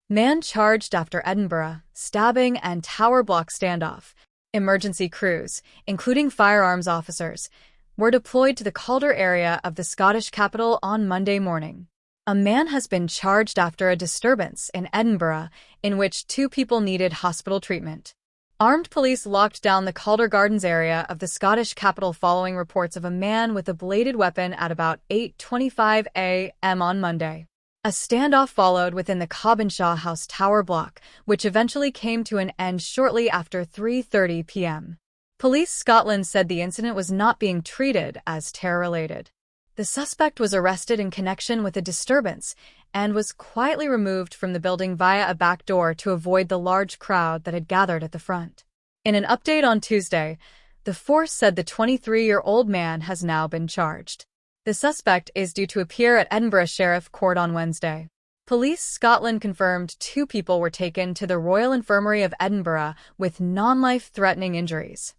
Man charged after Edinburgh, stabbing and tower block standoff. Emergency crews, including firearms officers, were deployed to the Calder area of the Scottish capital on Monday morning. A man has been charged after a disturbance in Edinburgh in which 2 people needed hospital treatment. Armed police locked down the Calder Gardens area of the Scottish capital following reports of a man with a bladed weapon at about 8:25 a.m. on Monday. A standoff followed within the Cobbinshaw House tower block, which eventually came to an end shortly after 3:30 p.m. Police Scotland said the incident was not being treated as terror-related. The suspect was arrested in connection with a disturbance and was quietly removed from the building via a back door to avoid the large crowd that had gathered at the front. In an update on Tuesday, the force said the 23-year-old man has now been charged. The suspect is due to appear at Edinburgh Sheriff Court on Wednesday. Police Scotland confirmed 2 people were taken to the Royal Infirmary of Edinburgh with non-life-threatening injuries.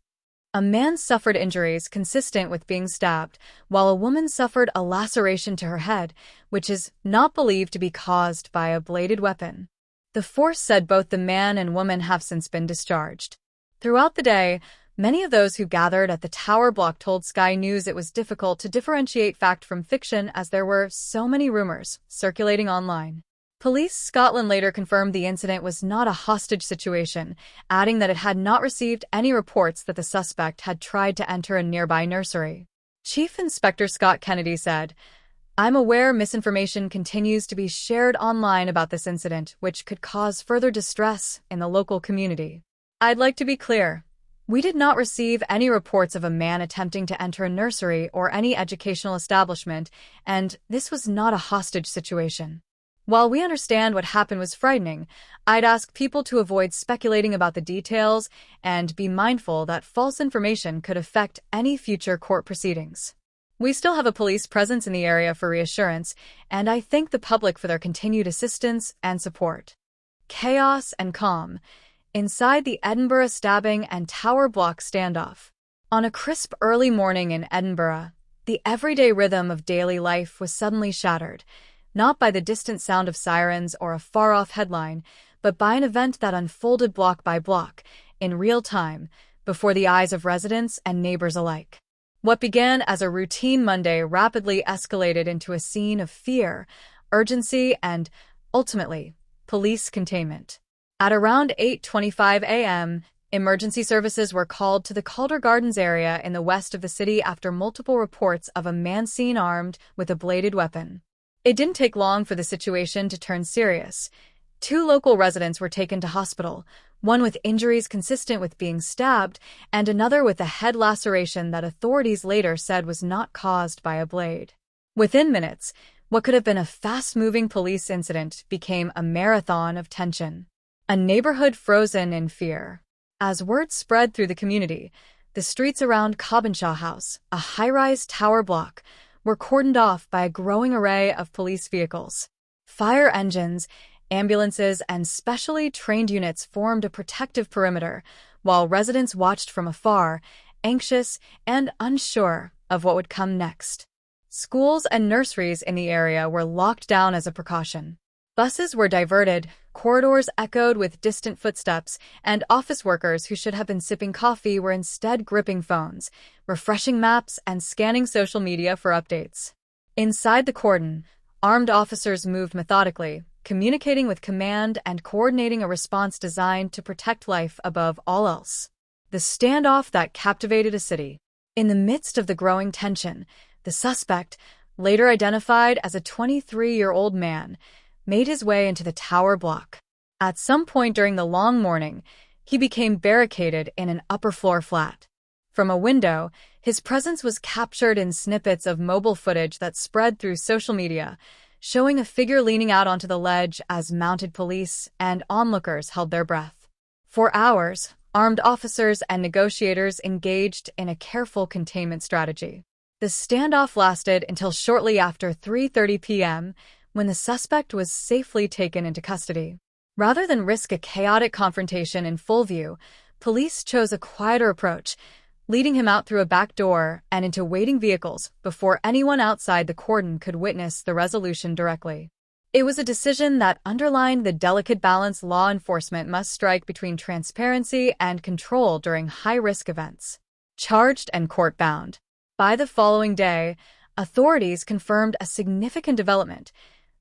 A man suffered injuries consistent with being stabbed, while a woman suffered a laceration to her head, which is not believed to be caused by a bladed weapon. The force said both the man and woman have since been discharged. Throughout the day, many of those who gathered at the tower block told Sky News it was difficult to differentiate fact from fiction as there were so many rumors circulating online. Police Scotland later confirmed the incident was not a hostage situation, adding that it had not received any reports that the suspect had tried to enter a nearby nursery. Chief Inspector Scott Kennedy said, "I'm aware misinformation continues to be shared online about this incident, which could cause further distress in the local community. I'd like to be clear. We did not receive any reports of a man attempting to enter a nursery or any educational establishment, and this was not a hostage situation. While we understand what happened was frightening, I'd ask people to avoid speculating about the details and be mindful that false information could affect any future court proceedings. We still have a police presence in the area for reassurance, and I thank the public for their continued assistance and support." Chaos and calm inside the Edinburgh stabbing and tower block standoff. On a crisp early morning in Edinburgh, the everyday rhythm of daily life was suddenly shattered, not by the distant sound of sirens or a far-off headline, but by an event that unfolded block by block, in real time, before the eyes of residents and neighbors alike. What began as a routine Monday rapidly escalated into a scene of fear, urgency, and, ultimately, police containment. At around 8:25 a.m., emergency services were called to the Calder Gardens area in the west of the city after multiple reports of a man seen armed with a bladed weapon. It didn't take long for the situation to turn serious. 2 local residents were taken to hospital, one with injuries consistent with being stabbed, and another with a head laceration that authorities later said was not caused by a blade. Within minutes, what could have been a fast-moving police incident became a marathon of tension. A neighborhood frozen in fear. As word spread through the community, the streets around Cobbinshaw House, a high-rise tower block, were cordoned off by a growing array of police vehicles. Fire engines, ambulances, and specially trained units formed a protective perimeter, while residents watched from afar, anxious and unsure of what would come next. Schools and nurseries in the area were locked down as a precaution. Buses were diverted, corridors echoed with distant footsteps, and office workers who should have been sipping coffee were instead gripping phones, refreshing maps, and scanning social media for updates. Inside the cordon, armed officers moved methodically, communicating with command and coordinating a response designed to protect life above all else. The standoff that captivated a city. In the midst of the growing tension, the suspect, later identified as a 23-year-old man, made his way into the tower block. At some point during the long morning, he became barricaded in an upper-floor flat. From a window, his presence was captured in snippets of mobile footage that spread through social media, showing a figure leaning out onto the ledge as mounted police and onlookers held their breath. For hours, armed officers and negotiators engaged in a careful containment strategy. The standoff lasted until shortly after 3:30 p.m., when the suspect was safely taken into custody. Rather than risk a chaotic confrontation in full view, police chose a quieter approach, leading him out through a back door and into waiting vehicles before anyone outside the cordon could witness the resolution directly. It was a decision that underlined the delicate balance law enforcement must strike between transparency and control during high-risk events. Charged and court-bound. By the following day, authorities confirmed a significant development.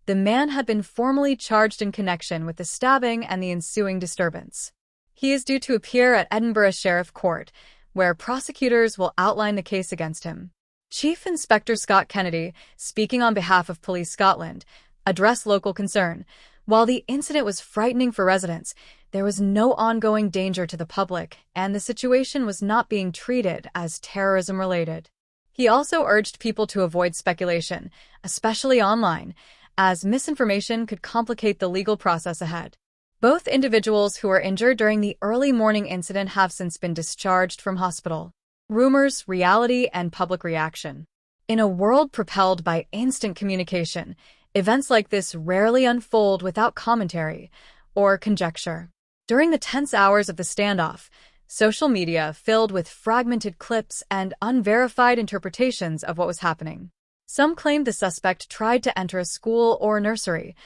The man had been formally charged in connection with the stabbing and the ensuing disturbance. He is due to appear at Edinburgh Sheriff Court, where prosecutors will outline the case against him. Chief Inspector Scott Kennedy, speaking on behalf of Police Scotland, addressed local concern. While the incident was frightening for residents, there was no ongoing danger to the public, and the situation was not being treated as terrorism-related. He also urged people to avoid speculation, especially online, as misinformation could complicate the legal process ahead. Both individuals who were injured during the early morning incident have since been discharged from hospital. Rumors, reality, and public reaction. In a world propelled by instant communication, events like this rarely unfold without commentary or conjecture. During the tense hours of the standoff, social media filled with fragmented clips and unverified interpretations of what was happening. Some claimed the suspect tried to enter a school or nursery.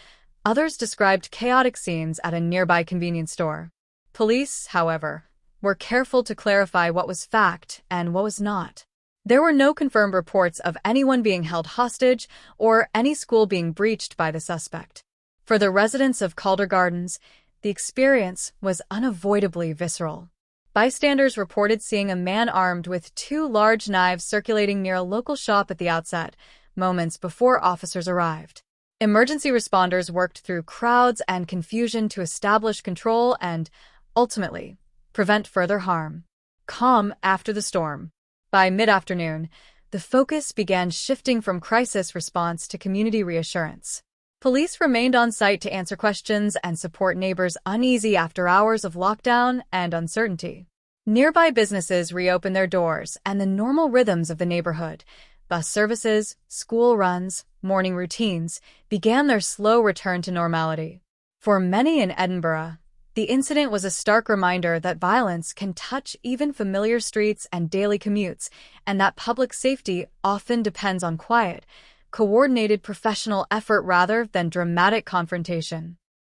Others described chaotic scenes at a nearby convenience store. Police, however, were careful to clarify what was fact and what was not. There were no confirmed reports of anyone being held hostage or any school being breached by the suspect. For the residents of Calder Gardens, the experience was unavoidably visceral. Bystanders reported seeing a man armed with 2 large knives circulating near a local shop at the outset, moments before officers arrived. Emergency responders worked through crowds and confusion to establish control and, ultimately, prevent further harm. Calm after the storm. By mid-afternoon, the focus began shifting from crisis response to community reassurance. Police remained on site to answer questions and support neighbors uneasy after hours of lockdown and uncertainty. Nearby businesses reopened their doors, and the normal rhythms of the neighborhood, bus services, school runs, morning routines, began their slow return to normality. For many in Edinburgh, the incident was a stark reminder that violence can touch even familiar streets and daily commutes, and that public safety often depends on quiet, coordinated professional effort rather than dramatic confrontation.